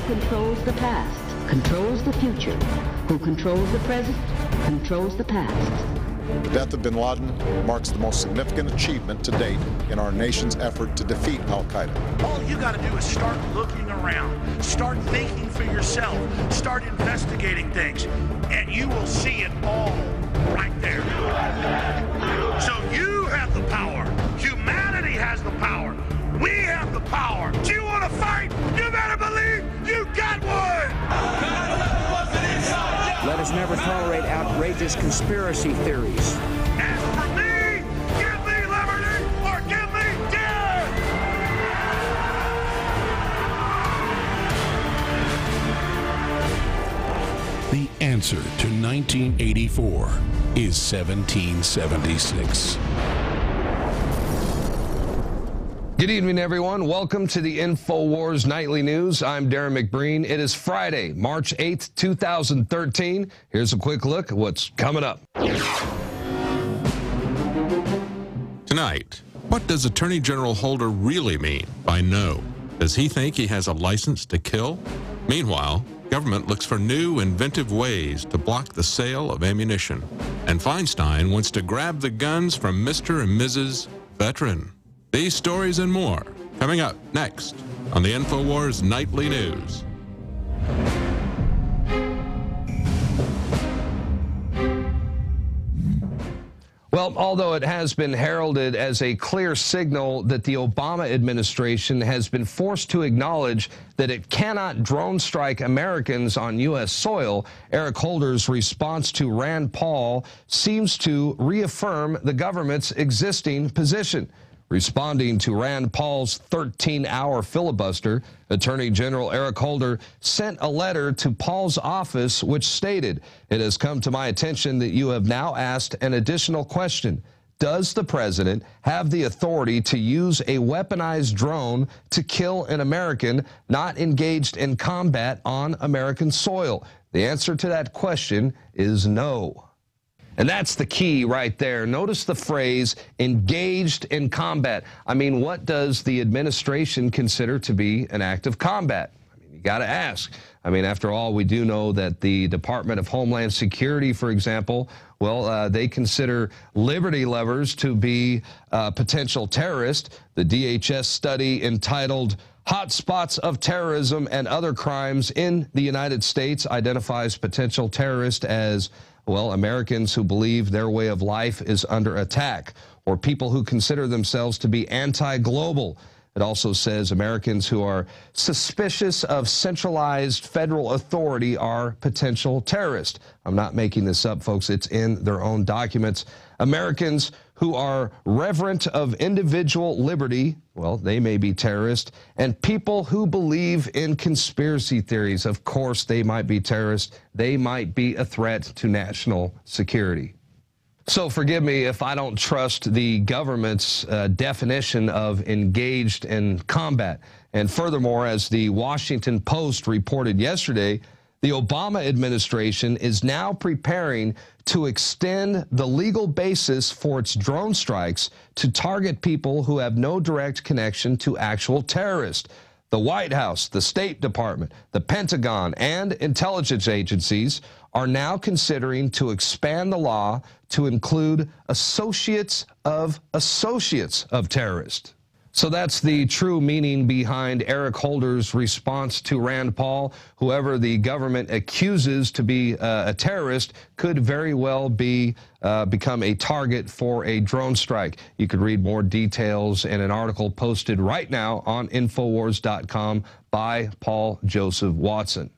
controls the past, controls the future. Who controls the present, controls the past. The death of bin Laden marks the most significant achievement to date in our nation's effort to defeat al-Qaeda. All you got to do is start looking around, start thinking for yourself, start investigating things, and you will see it all right there. So you have the power. Humanity has the power. We have the power. Do you want to fight? You better believe you got one! Let us never tolerate outrageous conspiracy theories. As for me, give me liberty or give me death! The answer to 1984 is 1776. Good evening, everyone. Welcome to the Infowars Nightly News. I'm Darren McBreen. It is Friday, March 8th, 2013. Here's a quick look at what's coming up. Tonight, what does Attorney General Holder really mean by no? Does he think he has a license to kill? Meanwhile, government looks for new, inventive ways to block the sale of ammunition. And Feinstein wants to grab the guns from Mr. and Mrs. Veteran. These stories and more coming up next on the Infowars Nightly News. Well, although it has been heralded as a clear signal that the Obama administration has been forced to acknowledge that it cannot drone strike Americans on U.S. soil, Eric Holder's response to Rand Paul seems to reaffirm the government's existing position. Responding to Rand Paul's 13-hour filibuster, Attorney General Eric Holder sent a letter to Paul's office which stated, "It has come to my attention that you have now asked an additional question. Does the president have the authority to use a weaponized drone to kill an American not engaged in combat on American soil?" The answer to that question is no. And that's the key right there. Notice the phrase, engaged in combat. I mean, what does the administration consider to be an act of combat? I mean, you got to ask. I mean, after all, we do know that the Department of Homeland Security, for example, well, they consider Liberty Lovers to be potential terrorists. The DHS study entitled Hotspots of Terrorism and Other Crimes in the United States identifies potential terrorists as, well, Americans who believe their way of life is under attack, or people who consider themselves to be anti-global. It also says Americans who are suspicious of centralized federal authority are potential terrorists. I'm not making this up, folks. It's in their own documents. Americans who are reverent of individual liberty, well, they may be terrorists. And people who believe in conspiracy theories, of course, they might be terrorists. They might be a threat to national security. So forgive me if I don't trust the government's definition of engaged in combat. And furthermore, as the Washington Post reported yesterday, the Obama administration is now preparing to extend the legal basis for its drone strikes to target people who have no direct connection to actual terrorists. The White House, the State Department, the Pentagon, and intelligence agencies are now considering to expand the law to include associates of terrorists. So that's the true meaning behind Eric Holder's response to Rand Paul. Whoever the government accuses to be a terrorist could very well be become a target for a drone strike. You could read more details in an article posted right now on Infowars.com by Paul Joseph Watson.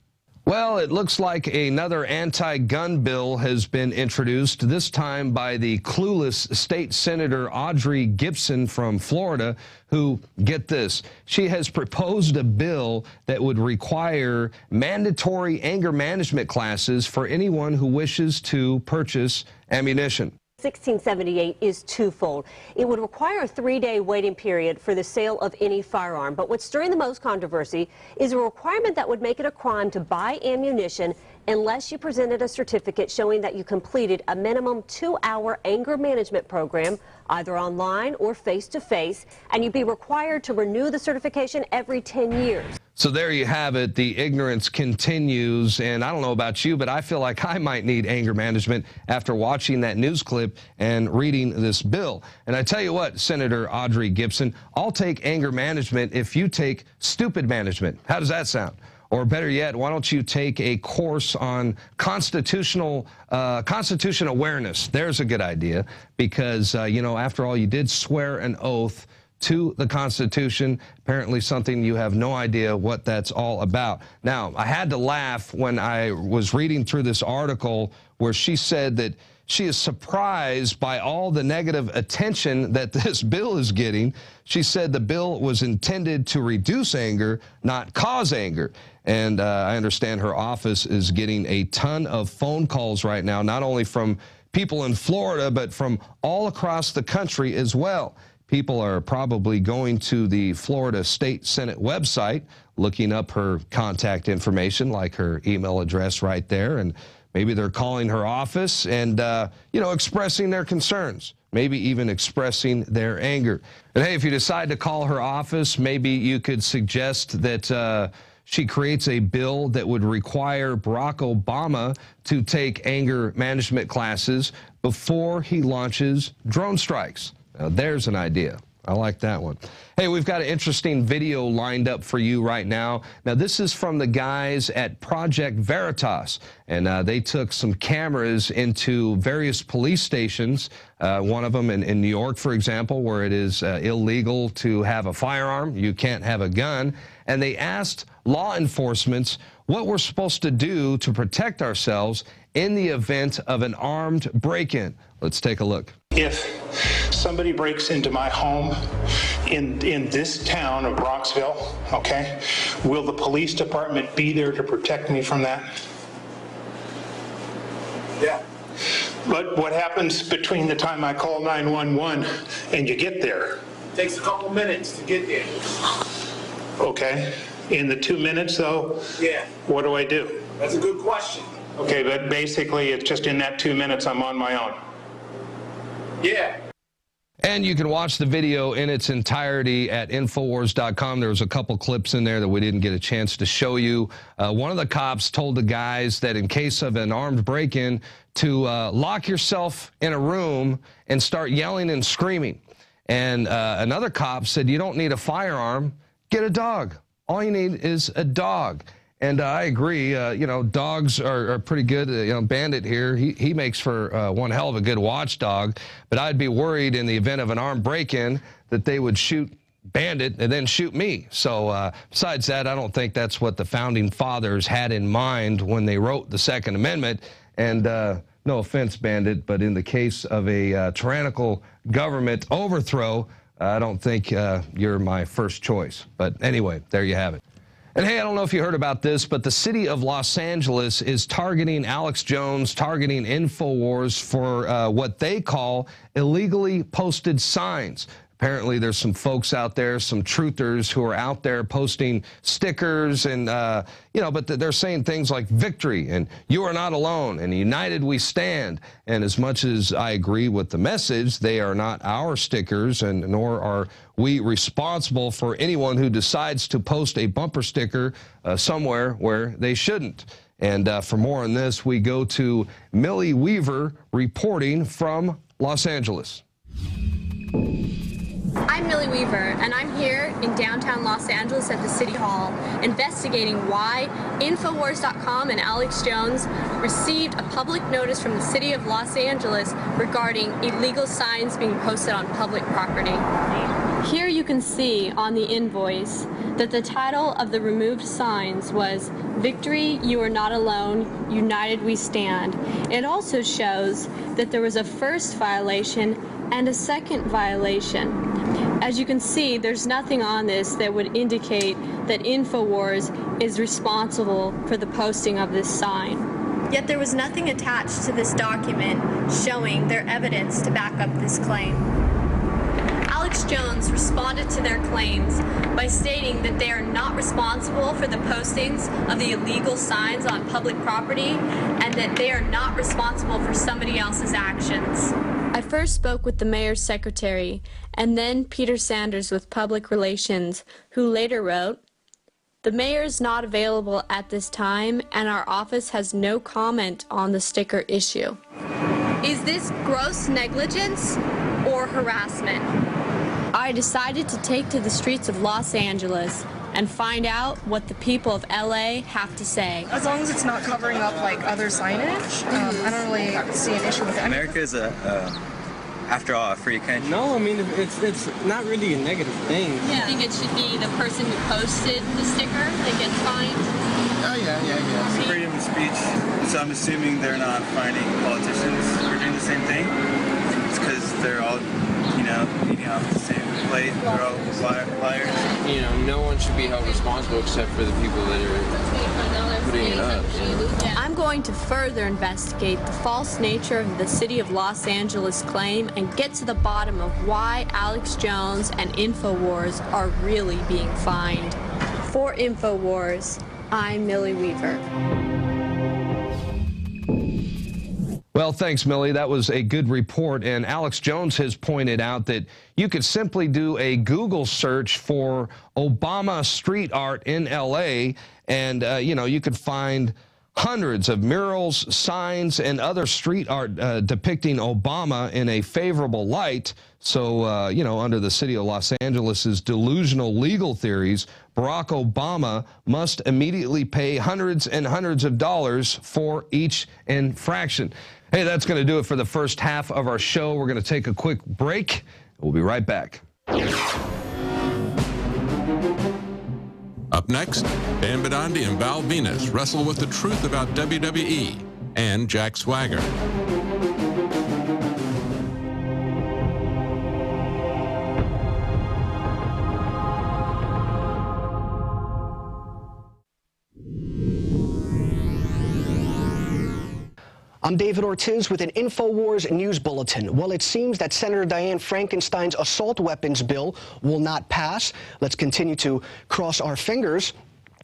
Well, it looks like another anti-gun bill has been introduced, this time by the clueless state senator Audrey Gibson from Florida, who, get this, she has proposed a bill that would require mandatory anger management classes for anyone who wishes to purchase ammunition. 1678 is twofold. It would require a 3-day waiting period for the sale of any firearm. But what's stirring the most controversy is a requirement that would make it a crime to buy ammunition unless you presented a certificate showing that you completed a minimum 2-hour anger management program, either online or face-to-face, and you'd be required to renew the certification every 10 years. So there you have it. The ignorance continues, and I don't know about you, but I feel like I might need anger management after watching that news clip and reading this bill. And I tell you what, Senator Audrey Gibson, I'll take anger management if you take stupid management. How does that sound? Or better yet, why don't you take a course on constitution awareness? There's a good idea, because, you know, after all, you did swear an oath to the Constitution, apparently something you have no idea what that's all about. Now, I had to laugh when I was reading through this article where she said that she is surprised by all the negative attention that this bill is getting. She said the bill was intended to reduce anger, not cause anger. And I understand her office is getting a ton of phone calls right now, not only from people in Florida, but from all across the country as well. People are probably going to the Florida State Senate website, looking up her contact information, like her email address right there, and maybe they're calling her office and, you know, expressing their concerns, maybe even expressing their anger. And hey, if you decide to call her office, maybe you could suggest that she creates a bill that would require Barack Obama to take anger management classes before he launches drone strikes. Now, there's an idea. I like that one. Hey, we've got an interesting video lined up for you right now. Now, this is from the guys at Project Veritas, and they took some cameras into various police stations, one of them in New York, for example, where it is illegal to have a firearm. You can't have a gun. And they asked law enforcement what we're supposed to do to protect ourselves in the event of an armed break-in. Let's take a look. If somebody breaks into my home in this town of Bronxville, okay, will the police department be there to protect me from that? Yeah. But what happens between the time I call 911 and you get there? It takes a couple minutes to get there. Okay. In the 2 minutes, though? Yeah. What do I do? That's a good question. Okay, but basically it's just in that 2 minutes I'm on my own. Yeah. And you can watch the video in its entirety at Infowars.com. There was a couple clips in there that we didn't get a chance to show you. One of the cops told the guys that in case of an armed break-in to lock yourself in a room and start yelling and screaming. And another cop said, you don't need a firearm, get a dog. All you need is a dog. And I agree, you know, dogs are pretty good. You know, Bandit here, he makes for one hell of a good watchdog. But I'd be worried in the event of an armed break-in that they would shoot Bandit and then shoot me. So besides that, I don't think that's what the founding fathers had in mind when they wrote the Second Amendment. And no offense, Bandit, but in the case of a tyrannical government overthrow, I don't think you're my first choice. But anyway, there you have it. And hey, I don't know if you heard about this, but the city of Los Angeles is targeting Alex Jones, targeting Infowars for what they call illegally posted signs. Apparently, there's some folks out there, some truthers who are out there posting stickers and, you know, but they're saying things like victory and you are not alone and united we stand. And as much as I agree with the message, they are not our stickers, and nor are we responsible for anyone who decides to post a bumper sticker somewhere where they shouldn't. And for more on this, we go to Millie Weaver reporting from Los Angeles. I'm Millie Weaver, and I'm here in downtown Los Angeles at the City Hall investigating why Infowars.com and Alex Jones received a public notice from the City of Los Angeles regarding illegal signs being posted on public property. Here you can see on the invoice that the title of the removed signs was "Victory, You Are Not Alone, United We Stand." It also shows that there was a first violation and a second violation. As you can see, there's nothing on this that would indicate that Infowars is responsible for the posting of this sign. Yet there was nothing attached to this document showing their evidence to back up this claim. Alex Jones responded to their claims by stating that they are not responsible for the postings of the illegal signs on public property and that they are not responsible for somebody else's actions. I first spoke with the mayor's secretary and then Peter Sanders with public relations, who later wrote, "The mayor is not available at this time and our office has no comment on the sticker issue." Is this gross negligence or harassment? I decided to take to the streets of Los Angeles and find out what the people of LA have to say. As long as it's not covering up like other signage, I don't really see an issue with it. America is after all, a free country. No, I mean it's not really a negative thing. Yeah. You think it should be the person who posted the sticker that gets fined? Oh yeah. It's freedom of speech. So I'm assuming they're not finding politicians for doing the same thing. It's because they're all, eating off the same plate. They're all liars. No one should be held responsible except for the people that are putting it up. I'm going to further investigate the false nature of the City of Los Angeles claim and get to the bottom of why Alex Jones and Infowars are really being fined. For Infowars, I'm Millie Weaver. Well, thanks, Millie. That was a good report. And Alex Jones has pointed out that you could simply do a Google search for Obama street art in L.A., and, you could find hundreds of murals, signs, and other street art depicting Obama in a favorable light. So, under the city of Los Angeles's delusional legal theories, Barack Obama must immediately pay hundreds and hundreds of dollars for each infraction. Hey, that's going to do it for the first half of our show. We're going to take a quick break. We'll be right back. Up next, Dan Bidandi and Val Venus wrestle with the truth about WWE and Jack Swagger. I'm David Ortiz with an Infowars News Bulletin. Well, it seems that Senator Dianne Frankenstein's assault weapons bill will not pass. Let's continue to cross our fingers.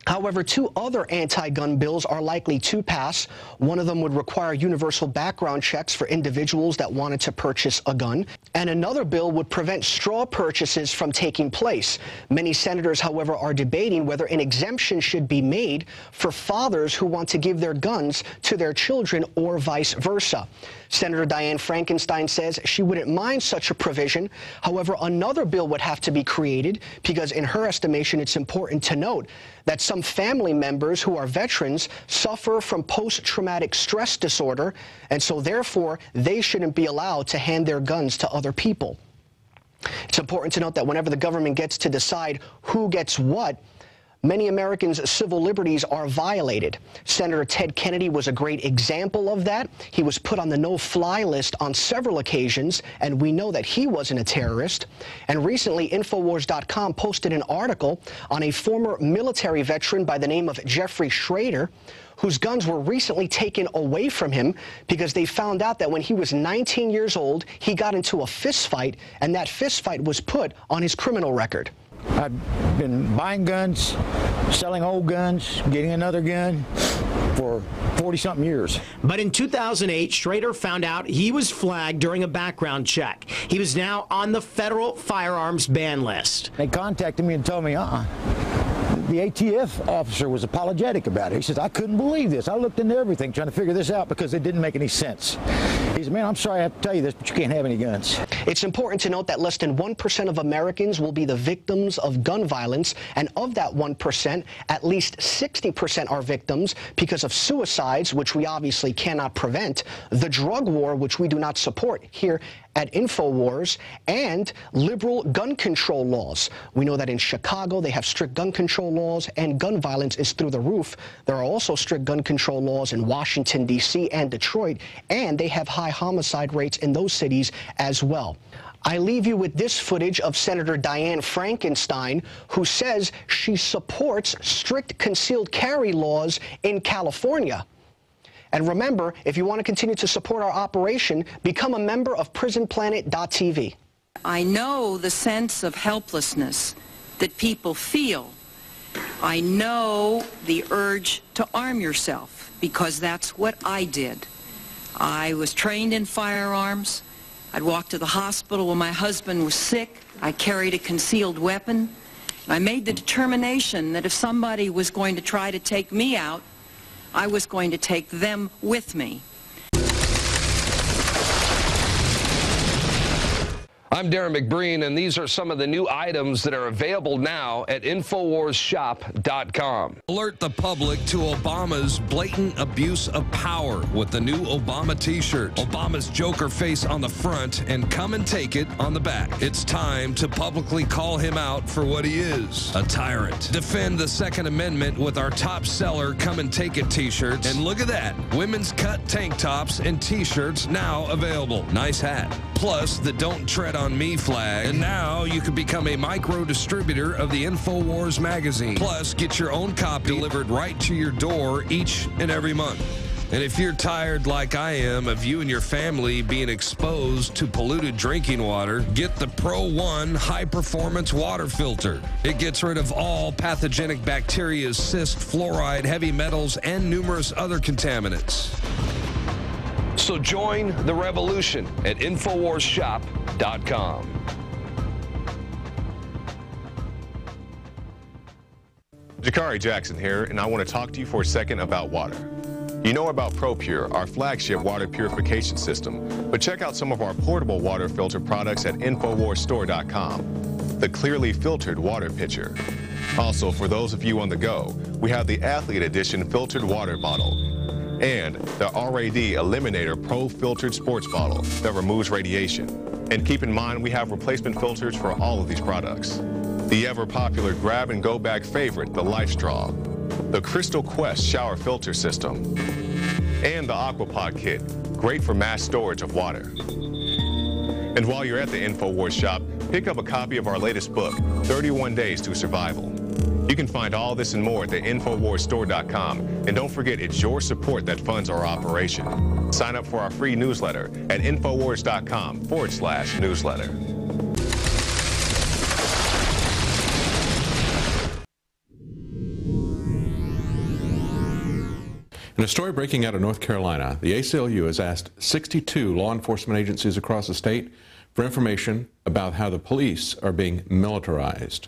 However, two other anti-gun bills are likely to pass. One of them would require universal background checks for individuals that wanted to purchase a gun. And another bill would prevent straw purchases from taking place. Many senators, however, are debating whether an exemption should be made for fathers who want to give their guns to their children or vice versa. Senator Dianne Frankenstein says she wouldn't mind such a provision. However, another bill would have to be created because, in her estimation, it's important to note that some family members who are veterans suffer from post-traumatic stress disorder, and so therefore they shouldn't be allowed to hand their guns to other people. It's important to note that whenever the government gets to decide who gets what, many Americans' civil liberties are violated. Senator Ted Kennedy was a great example of that. He was put on the no-fly list on several occasions, and we know that he wasn't a terrorist. And recently, Infowars.com posted an article on a former military veteran by the name of Jeffrey Schrader, whose guns were recently taken away from him because they found out that when he was 19 years old, he got into a fist fight, and that fist fight was put on his criminal record. I've been buying guns, selling old guns, getting another gun for 40-something years. But in 2008, Schrader found out he was flagged during a background check. He was now on the federal firearms ban list. They contacted me and told me, The ATF officer was apologetic about it. He says, I couldn't believe this. I looked into everything trying to figure this out because it didn't make any sense. He said, man, I'm sorry I have to tell you this, but you can't have any guns. It's important to note that less than 1% of Americans will be the victims of gun violence, and of that 1%, at least 60% are victims because of suicides, which we obviously cannot prevent, the drug war, which we do not support here at Infowars, and liberal gun control laws. We know that in Chicago they have strict gun control laws and gun violence is through the roof. There are also strict gun control laws in Washington, D.C. and Detroit, and they have high homicide rates in those cities as well. I leave you with this footage of Senator Dianne Frankenstein, who says she supports strict concealed carry laws in California. And remember, if you want to continue to support our operation, become a member of PrisonPlanet.tv. I know the sense of helplessness that people feel. I know the urge to arm yourself, because that's what I did. I was trained in firearms. I'd walk to the hospital when my husband was sick. I carried a concealed weapon. I made the determination that if somebody was going to try to take me out, I was going to take them with me. I'm Darren McBreen, and these are some of the new items that are available now at InfoWarsShop.com. Alert the public to Obama's blatant abuse of power with the new Obama t-shirt. Obama's Joker face on the front and "Come and Take It" on the back. It's time to publicly call him out for what he is, a tyrant. Defend the Second Amendment with our top seller "Come and Take It" t-shirts. And look at that, women's cut tank tops and t-shirts now available. Nice hat. Plus the "Don't Tread on Me" flag. And now you can become a micro distributor of the Infowars magazine. Plus, get your own copy delivered right to your door each and every month. And if you're tired, like I am, of you and your family being exposed to polluted drinking water, get the Pro One high-performance water filter. It gets rid of all pathogenic bacteria, cyst, fluoride, heavy metals, and numerous other contaminants. So join the revolution at InfoWarsShop.com. Jakari Jackson here, and I want to talk to you for a second about water. You know about ProPure, our flagship water purification system, but check out some of our portable water filter products at InfoWarsStore.com. The clearly filtered water pitcher. Also, for those of you on the go, we have the Athlete Edition filtered water bottle and the RAD Eliminator Pro filtered sports bottle that removes radiation. And keep in mind, we have replacement filters for all of these products. The ever-popular grab-and-go bag favorite, the Life Straw, the Crystal Quest shower filter system, and the Aquapod kit, great for mass storage of water. And while you're at the InfoWars shop, pick up a copy of our latest book, 31 Days to Survival. You can find all this and more at the InfoWarsStore.com. And don't forget, it's your support that funds our operation. Sign up for our free newsletter at Infowars.com/newsletter. In a story breaking out of North Carolina, the ACLU has asked 62 law enforcement agencies across the state for information about how the police are being militarized.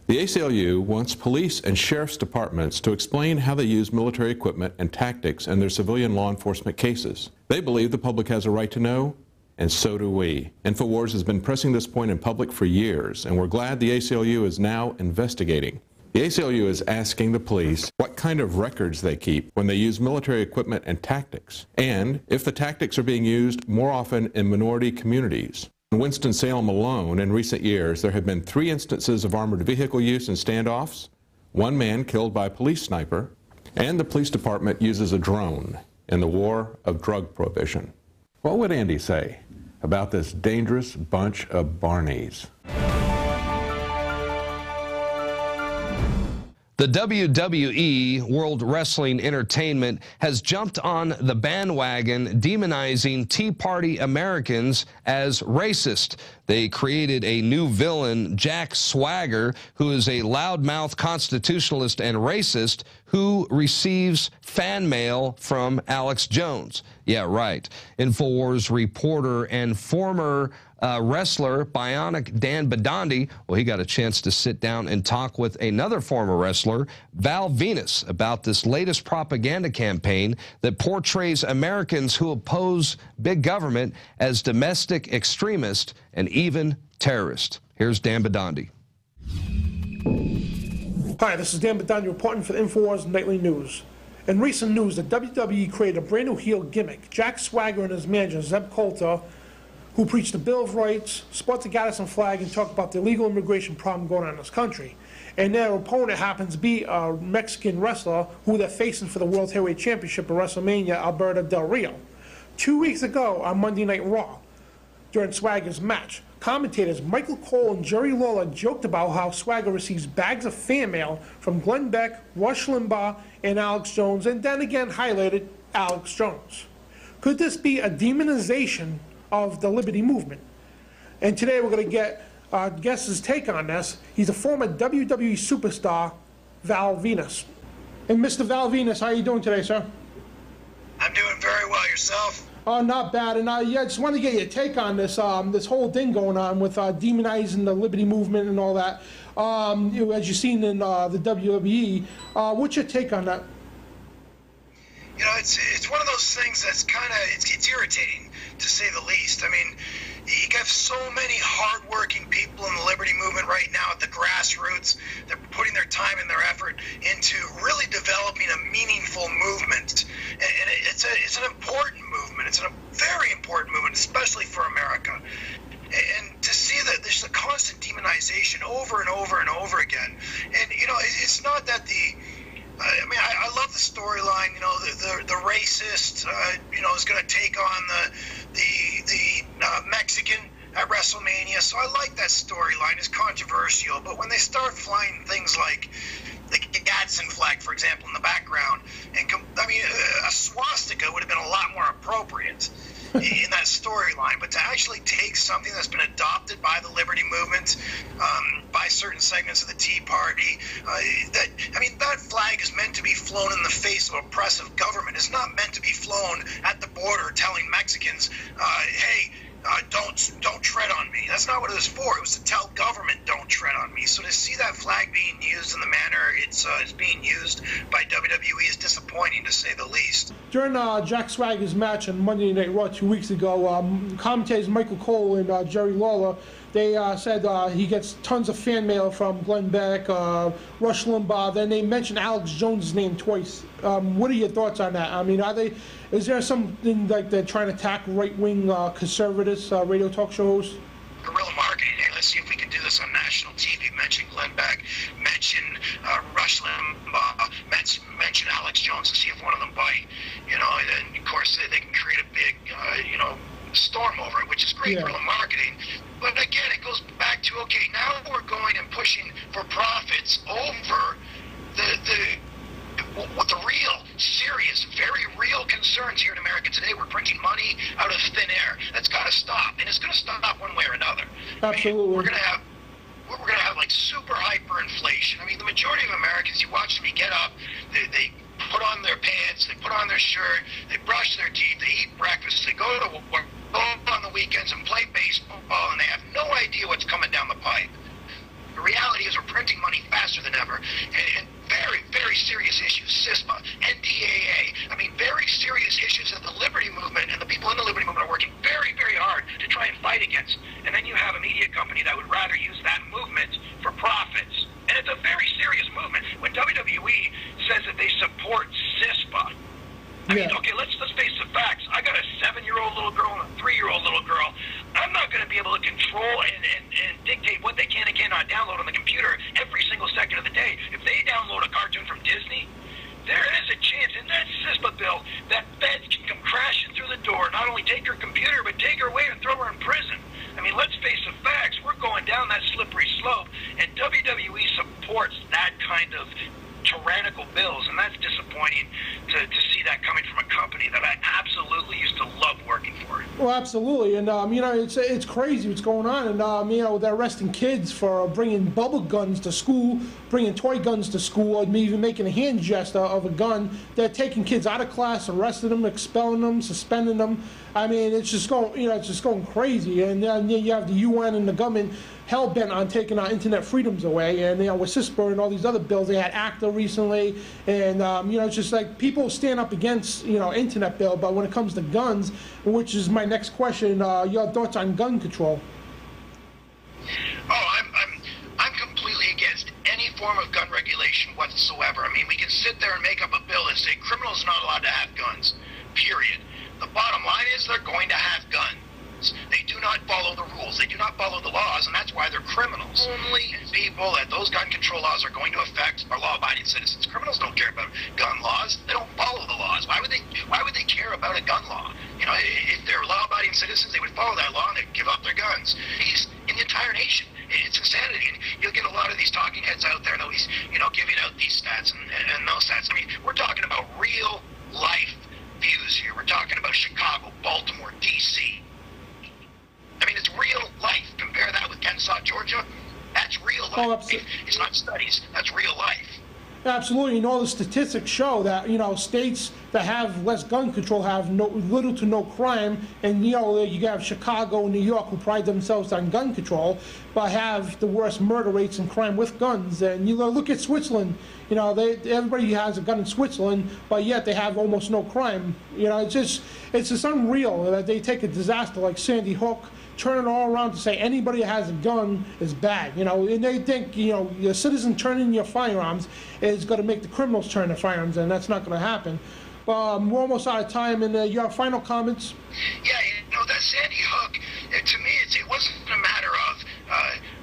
The ACLU wants police and sheriff's departments to explain how they use military equipment and tactics in their civilian law enforcement cases. They believe the public has a right to know, and so do we. Infowars has been pressing this point in public for years, and we're glad the ACLU is now investigating. The ACLU is asking the police what kind of records they keep when they use military equipment and tactics, and if the tactics are being used more often in minority communities. In Winston-Salem alone, in recent years, there have been 3 instances of armored vehicle use in standoffs, 1 man killed by a police sniper, and the police department uses a drone in the war of drug prohibition. What would Andy say about this dangerous bunch of Barneys? The WWE, World Wrestling Entertainment, has jumped on the bandwagon demonizing Tea Party Americans as racist. They created a new villain, Jack Swagger, who is a loudmouth constitutionalist and racist who receives fan mail from Alex Jones. Yeah, right. Infowars reporter and former wrestler, Bionic Dan Bidandi, well, he got a chance to sit down and talk with another former wrestler, Val Venus, about this latest propaganda campaign that portrays Americans who oppose big government as domestic extremists and even terrorists. Here's Dan Bidandi. Hi, this is Dan Bidandi reporting for the Infowars Nightly News. In recent news, the WWE created a brand new heel gimmick. Jack Swagger and his manager, Zeb Coulter, who preached the Bill of Rights, sport the Gadsden flag, and talked about the illegal immigration problem going on in this country. And their opponent happens to be a Mexican wrestler who they're facing for the World Heavyweight Championship at WrestleMania, Alberto Del Rio. 2 weeks ago on Monday Night Raw, during Swagger's match, commentators Michael Cole and Jerry Lawler joked about how Swagger receives bags of fan mail from Glenn Beck, Rush Limbaugh, and Alex Jones, and then again highlighted Alex Jones. Could this be a demonization of the liberty movement? And today we're going to get our guest's take on this. He's a former WWE superstar, Val Venus. And Mr. Val Venus, how are you doing today, sir? I'm doing very well. Yourself? Oh, not bad. And yeah, I just wanted to get your take on this this whole thing going on with demonizing the Liberty Movement and all that. As you've seen in the WWE, what's your take on that? You know, it's one of those things that's kind of it's irritating, to say the least. I mean, you have so many hardworking people in the Liberty Movement right now at the grassroots. They're putting their time and their effort into really developing a meaningful movement, and it's an important movement. It's a very important movement, especially for America. And to see that there's a constant demonization over and over and over again, and you know, it's not that I mean, I love the storyline. You know, the racist, you know, is going to take on the Mexican at WrestleMania. So I like that storyline. It's controversial, but when they start flying things like the Gadsden flag, for example, in the background, and I mean, a swastika would have been a lot more appropriate in that storyline, but to actually take something that's been adopted by the Liberty Movement, by certain segments of the Tea Party, that flag is meant to be flown in the face of oppressive government. It's not meant to be flown at the border telling Mexicans, hey, don't tread on me. That's not what it was for. It was to tell government, don't tread on me. So to see that flag being used in the manner it's being used by WWE is disappointing, to say the least. During Jack Swagger's match on Monday Night Raw 2 weeks ago, commentators Michael Cole and Jerry Lawler, they said he gets tons of fan mail from Glenn Beck, Rush Limbaugh. Then they mentioned Alex Jones' name twice. What are your thoughts on that? I mean, is there something like they're trying to attack right-wing conservatives, radio talk show hosts? Guerrilla marketing. Hey, let's see if we can do this on national TV. Mention Glenn Beck, mention Rush Limbaugh, mention Alex Jones, and see if one of them bite. You know, and then of course they can create a big, you know, storm over it, which is great guerrilla marketing. But again, it goes back to, okay, now we're going and pushing for profits over what the real, serious, very real concerns here in America today. We're printing money out of thin air. That's got to stop, and it's going to stop one way or another. Absolutely. I mean, we're going to have like super hyperinflation. I mean, the majority of Americans, you watch them, you get up, they put on their pants, they put on their shirt, they brush their teeth, they eat breakfast, they go to work, go on the weekends and play baseball, and they have no idea what's coming down the pipe. The reality is we're printing money faster than ever, and very, very serious issues, CISPA, NDAA, I mean, very serious issues that the Liberty Movement and the people in the Liberty Movement are working very, very hard to try and fight against. And then you have a media company that would rather use that movement for profits. And it's a very serious movement. When WWE says that they support CISPA, I mean, okay, let's face the facts. I got a 7-year-old little girl and a 3-year-old little girl. I'm not going to be able to control and dictate what they can and cannot download on the computer every single second of the day. If they download a cartoon from Disney, there is a chance in that CISPA bill that feds can come crashing through the door, not only take her computer, but take her away and throw her in prison. I mean, let's face the facts. We're going down that slippery slope, and WWE supports that kind of tyrannical bills, and that's disappointing to see that coming from a company that I absolutely used to love working for. Well, absolutely, and you know, it's crazy what's going on, and you know, they're arresting kids for bringing bubble guns to school, bringing toy guns to school, and even making a hand gesture of a gun. They're taking kids out of class, arresting them, expelling them, suspending them. I mean, it's just going, you know, it's just going crazy, and then you have the UN and the government hell-bent on taking our internet freedoms away, and you know, with CISPA and all these other bills, they had ACTA recently, and you know, it's just like people stand up against, you know, internet bill, but when it comes to guns, which is my next question, your thoughts on gun control? Oh, I'm completely against any form of gun regulation whatsoever. I mean, we can sit there and make up a bill and say criminals are not allowed to have guns, period. The bottom line is they're going to have guns. They do not follow the rules. They do not follow the laws, and that's why they're criminals. Only people that those gun control laws are going to affect are law-abiding citizens. Criminals don't care about gun laws. They don't follow the laws. Why would they care about a gun law? You know, if they're law-abiding citizens, they would follow that law and they'd give up their guns. He's in the entire nation. It's insanity. And you'll get a lot of these talking heads out there, always, you know, giving out these stats and those stats. I mean, we're talking about real life views here. We're talking about Chicago, Baltimore, D.C. I mean, it's real life. life. It's not studies. That's real life. Absolutely, and all the statistics show that, you know, states that have less gun control have little to no crime, and, you know, you have Chicago and New York who pride themselves on gun control, but have the worst murder rates and crime with guns. And you look at Switzerland, you know, everybody has a gun in Switzerland, but yet they have almost no crime. You know, it's just unreal that they take a disaster like Sandy Hook, turn it all around to say anybody that has a gun is bad, you know, and they think, you know, your citizen turning your firearms is going to make the criminals turn their firearms, and that's not going to happen. We're almost out of time, and your final comments? Yeah, you know, that Sandy Hook, to me, it wasn't a matter of,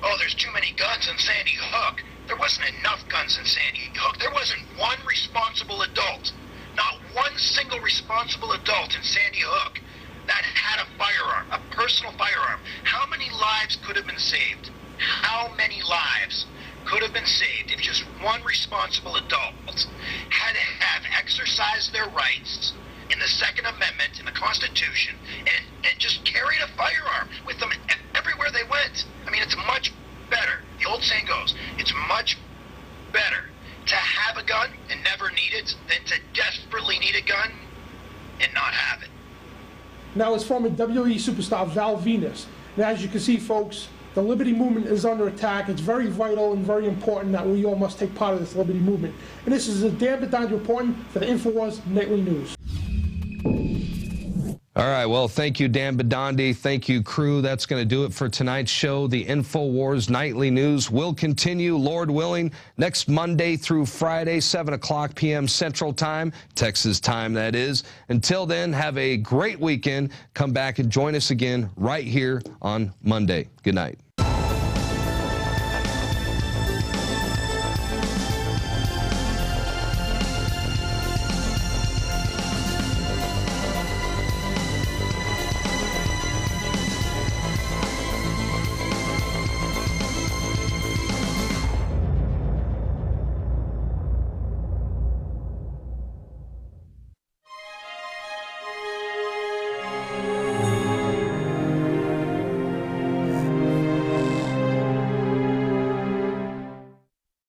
oh, there's too many guns in Sandy Hook. There wasn't enough guns in Sandy Hook. There wasn't one responsible adult, not one single responsible adult in Sandy Hook that had a firearm, a personal firearm. How many lives could have been saved? How many lives could have been saved if just one responsible adult had to have exercised their rights in the Second Amendment in the Constitution and just carried a firearm with them everywhere they went? I mean, it's much better. The old saying goes, it's much better to have a gun and never need it than to desperately need a gun and not have it. Now, it's former WWE superstar Val Venus. And as you can see, folks, the Liberty Movement is under attack. It's very vital and very important that we all must take part of this Liberty Movement. And this is Dan Bedandi reporting for the Infowars Nightly News. All right, well, thank you, Dan Bedandi. Thank you, crew. That's going to do it for tonight's show. The Infowars Nightly News will continue, Lord willing, next Monday through Friday, 7 o'clock p.m. Central Time, Texas time, that is. Until then, have a great weekend. Come back and join us again right here on Monday. Good night.